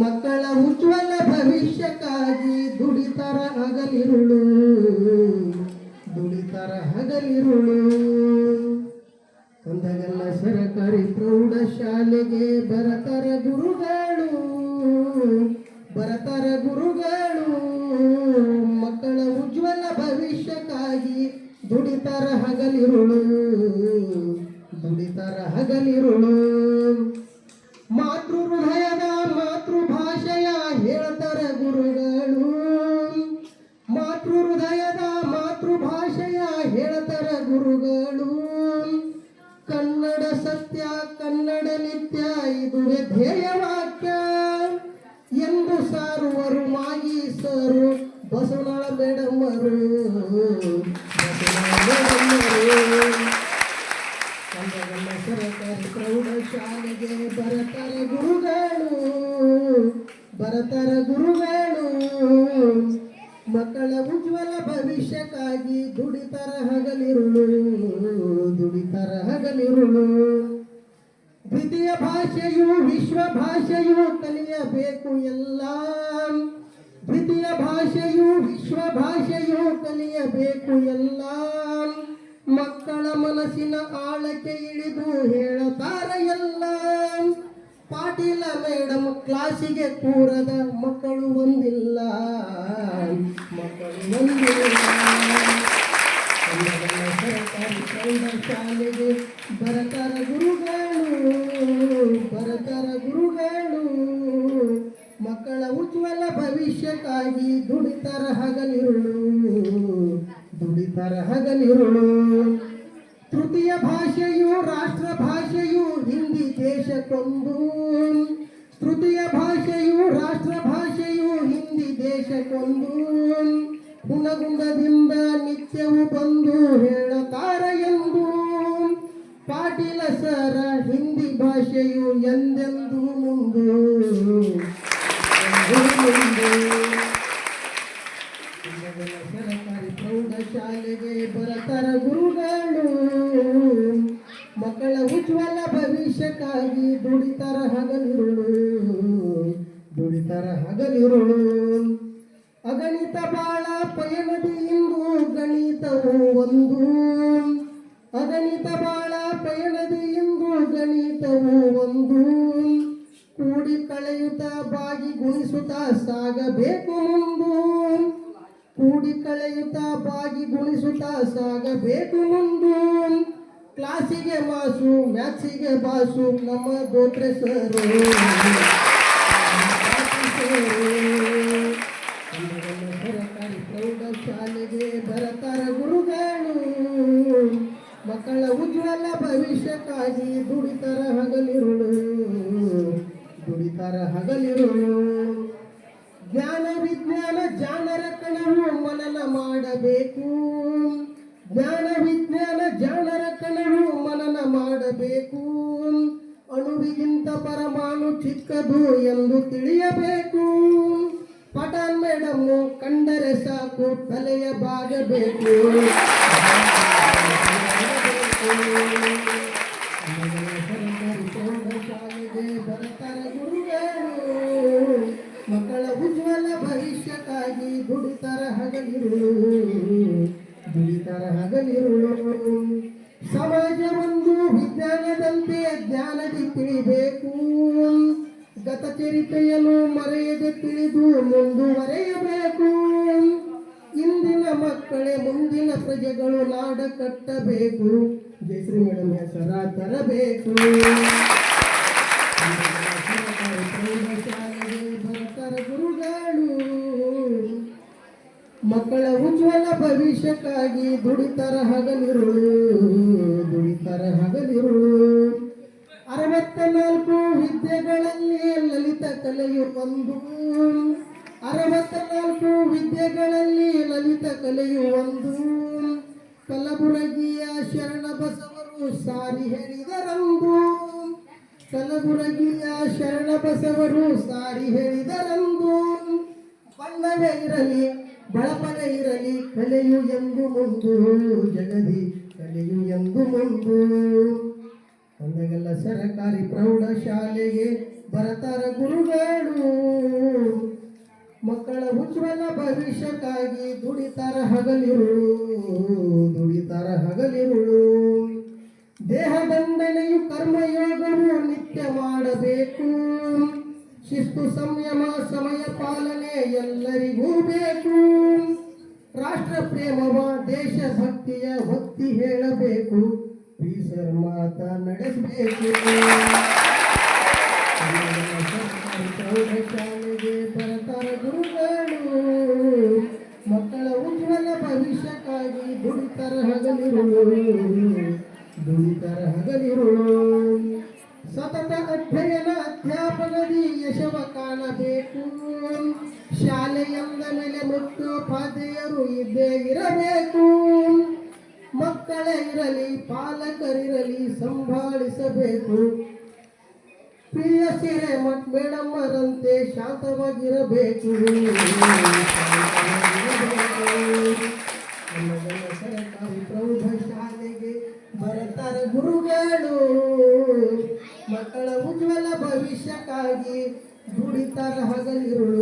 ಮಕ್ಕಳ ಉಜ್ವಲ ಭವಿಷ್ಯಕ್ಕಾಗಿ ದುಡಿತರ ಹಗಲಿರುಳು ದುಡಿತರ ಹಗಲಿರುಳು. ಒಂದಗಲ್ಲ ಸರಕಾರಿ ಪ್ರೌಢಶಾಲೆಗೆ ಬರತರ ಗುರುಗಳು ಬರತರ ಗುರುಗಳು. ಮಕ್ಕಳ ಉಜ್ವಲ ಭವಿಷ್ಯಕ್ಕಾಗಿ ದುಡಿತರ ಹಗಲಿರುಳು ದುಡಿತರ ಹಗಲಿರುಳು. ಮಾತೃ ಹೃದಯದ ಮಾತೃಭಾಷೆಯ ಹೇಳ್ತರ ಗುರುಗಳು ಮಾತೃ ಹೃದಯದ ಮಾತೃಭಾಷೆಯ ಹೇಳ್ತರ ಗುರುಗಳು. ಕನ್ನಡ ಸತ್ಯ ಕನ್ನಡ ನಿತ್ಯ ಇದುವೇ ಧ್ಯೇಯವಾಕ್ಯ ಎಂದು ಸಾರುವರು ಮಾಗೀಸರು ಬಸವನಾಳ ಮೇಡಮ್ಮರು ಸರಕಾರಿ ಪ್ರೌಢಶಾಲೆಗೆ ಬರತರ ಗುರುಗಳು ಬರತರ ಗುರುಗಳು. ಮಕ್ಕಳ ಉಜ್ವಲ ಭವಿಷ್ಯಕ್ಕಾಗಿ ದುಡಿತರ ಹಗಲಿರುಳು ದುಡಿತರ ಹಗಲಿರುಳು. ದ್ವಿತೀಯ ಭಾಷೆಯು ವಿಶ್ವ ಭಾಷೆಯು ಕಲಿಯಬೇಕು ಎಲ್ಲ ದ್ವಿತೀಯ ಭಾಷೆಯು ವಿಶ್ವ ಭಾಷೆಯು ಕಲಿಯಬೇಕು ಎಲ್ಲ. ಮಕ್ಕಳ ಮನಸ್ಸಿನ ಆಳಕ್ಕೆ ಇಳಿದು ಹೇಳತಾರ ಎಲ್ಲ. ಪಾಟೀಲ ಮೇಡಮ್ ಕ್ಲಾಸಿಗೆ ಕೂರದ ಮಕ್ಕಳು ಒಂದಿಲ್ಲ ಮಕ್ಕಳು ಒಂದಿಲ್ಲ. ಸರಕಾರಿ ಪ್ರೌಢಶಾಲೆಗೆ ಬರತರ ಗುರುಗಳು ಬರತರ ಗುರುಗಳು. ಮಕ್ಕಳ ಉಜ್ವಲ ಭವಿಷ್ಯಕ್ಕಾಗಿ ದುಡಿತರ ಹಗಲಿರುಳು ದುಡಿತರ ಹಗಲಿರುಳು. ತೃತೀಯ ಭಾಷೆಯು ರಾಷ್ಟ್ರ ಭಾಷೆಯು ಹಿಂದಿ ದೇಶಕ್ಕೊಂದು ತೃತೀಯ ಭಾಷೆಯು ರಾಷ್ಟ್ರ ಭಾಷೆಯು ಹಿಂದಿ ದೇಶಕ್ಕೊಂದು. ಹುನಗುಂದದಿಂದ ನಿತ್ಯವೂ ಬಂದು ಹೇಳತಾರ ಎಂದು ಪಾಟೀಲ ಸರ ಹಿಂದಿ ಭಾಷೆಯು ಎಂದೆಂದು ಮುಂದು ಸರಕಾರಿ ಪ್ರೌಢಶಾಲೆಗೆ ಬರತರ ಗುರುಗಳು ಮಕ್ಕಳ ಉಜ್ವಲ ಭವಿಷ್ಯಕ್ಕಾಗಿ ದುಡಿತರ ಹಗಲಿರುಳು ದುಡಿತರ ಹಗಲಿರುಳು. ಅಗಣಿತ ಬಾಳ ಪಯಣದಿ ಇಂದು ಗಣಿತವು ಒಂದು ಅಗಣಿತ ಬಾಳ ಪಯಣದಿ ಇಂದು ಗಣಿತವು ಒಂದು. ಕೂಡಿ ಕಳೆಯುತ್ತ ಬಾಗಿ ಗುಣಿಸುತ್ತಾ ಸಾಗಬೇಕು ಮುಂದು ಕೂಡಿ ಕಳೆಯುತ್ತ ಬಾಗಿ ಗುಣಿಸುತ್ತಾ ಸಾಗಬೇಕು ಮುಂದು. ಕ್ಲಾಸಿಗೆ ಮಾಸು ಮ್ಯಾಥ್ಸಿಗೆ ಬಾಸು ನಮ್ಮ ದೋತ್ರೆ ಸರು ಸರಕಾರಿ ಪ್ರೌಢಶಾಲೆಗೆ ಬರತರ ಗುರುಗಳು ಮಕ್ಕಳ ಉಜ್ವಲ ಭವಿಷ್ಯಕ್ಕಾಗಿ ದುಡಿತರ ಹಗಲಿರುಳು ದುಡಿತರ ಹಗಲಿರುಳು. ಜ್ಞಾನ ವಿಜ್ಞಾನ ಜಾಣರ ಕಣವು ಮನನ ಮಾಡಬೇಕು ಜ್ಞಾನ ವಿಜ್ಞಾನ ಜಾಣರ ಕಣವು ಮನನ ಮಾಡಬೇಕು. ಅಣುವಿಗಿಂತ ಪರಮಾಣು ಚಿಕ್ಕದು ಎಂದು ತಿಳಿಯಬೇಕು. ಪಟಾನ್ ಮೇಡಮ್ಮು ಕಂಡರೆ ಸಾಕು ತಲೆಯ ಬಾಗಬೇಕು. ಸರಕಾರಿ ಪ್ರೌಢಶಾಲೆಗೆ ಬರತರ ಗುರುಗಳು ಮಕ್ಕಳ ಉಜ್ವಲ ಭವಿಷ್ಯಕ್ಕಾಗಿ ದುಡಿತರ ಹಗಲಿರುಳು ದುಡಿತರ ಹಗಲಿರುಳು. ಸಮಾಜವೊಂದು ವಿಜ್ಞಾನದಂತೆ ಜ್ಞಾನದಿ ತಿಳಿಬೇಕು. ಗತಚರಿತೆಯನ್ನು ಮರೆಯದೆ ತಿಳಿದು ಮುಂದುವರೆಯಬೇಕು. ಇಂದಿನ ಮಕ್ಕಳೇ ಮುಂದಿನ ಪ್ರಜೆಗಳು ನಾಡ ಕಟ್ಟಬೇಕು. ಜಯಶ್ರೀ ಮೇಡಮ್ ಹೆಸರ ತರಬೇಕು. ಬರತರ ಗುರುಗಳು ಮಕ್ಕಳ ಉಜ್ವಲ ಭವಿಷ್ಯಕ್ಕಾಗಿ ದುಡಿತರ ಹಗಲಿರುಳು ದುಡಿತರ ಹಗಲಿರುಳು. 64 ವಿದ್ಯೆಗಳಲ್ಲಿ ಲಲಿತ ಕಲೆಯು ಒಂದು 64 ವಿದ್ಯೆಗಳಲ್ಲಿ ಲಲಿತ ಕಲೆಯು ಒಂದು. ಕಲಬುರಗಿಯ ಶರಣ ಬಸವರು ಸಾರಿ ಹೇಳಿದರಂದು ಕಲಬುರಗಿಯ ಶರಣ ಬಸವರು ಸಾರಿ ಹೇಳಿದರಂದು. ಬಣ್ಣವೇ ಇರಲಿ ಬಳಪನೆ ಇರಲಿ ಕಲೆಯು ಎಂದು ಮುಂದು ಜಗದಿ ಕಲೆಯು ಎಂದು ಮುಂದು. ಅಂದಗೆಲ್ಲ ಸರಕಾರಿ ಪ್ರೌಢಶಾಲೆಗೆ ಬರ್ತಾರ ಗುರುಗಳು ಮಕ್ಕಳ ಉಜ್ವಲ ಭವಿಷ್ಯಕ್ಕಾಗಿ ದುಡಿತಾರ ಹಗಲಿರುಳು ದುಡಿತಾರ ಹಗಲಿರುಳು ದೇಹದಂಡನೆಯು ಕರ್ಮಯೋಗವು ನಿತ್ಯ ಮಾಡಬೇಕು ಶಿಸ್ತು ಸಂಯಮ ಸಮಯ ಪಾಲನೆ ಎಲ್ಲರಿಗೂ ಬೇಕು ರಾಷ್ಟ್ರ ಪ್ರೇಮವ ದೇಶ ಭಕ್ತಿಯ ಹೊತ್ತಿ ಹೇಳಬೇಕು ಬೀಸರ್ ಮಾತ ನಡೆಸಬೇಕು ಪ್ರೌಢಶಾಲೆಗೆ ಬರ್ತಾರ ಗುರುಗಳು ಮಕ್ಕಳ ಉಜ್ವಲ ಭವಿಷ್ಯಕ್ಕಾಗಿ ದುಡಿತಾರ ಹಗಲಿರುಳು ಸತತ ಅಧ್ಯಯನ ಅಧ್ಯಾಪನದಿ ಯಶವ ಕಾಣಬೇಕು ಶಾಲೆಯಂದ ಮೇಲೆ ಮುಖ್ಯೋಪಾಧ್ಯಾಯರು ಇದ್ದೇ ಇರಬೇಕು ಮಕ್ಕಳೇ ಇರಲಿ ಪಾಲಕರಿರಲಿ ಸಂಭಾಳಿಸಬೇಕು ಪ್ರಿಯ ಸಿರೆ ಮೇಡಮ್ಮರಂತೆ ಶಾಂತವಾಗಿರಬೇಕು ಸರ್ಕಾರಿ ಪ್ರೌಢಶಾಲೆಗೆ ಬರ್ತಾರ ಗುರುಗಳು ಮಕ್ಕಳ ಉಜ್ವಲ ಭವಿಷ್ಯಕ್ಕಾಗಿ ದುಡಿತಾರ ಹಗಲಿರುಳು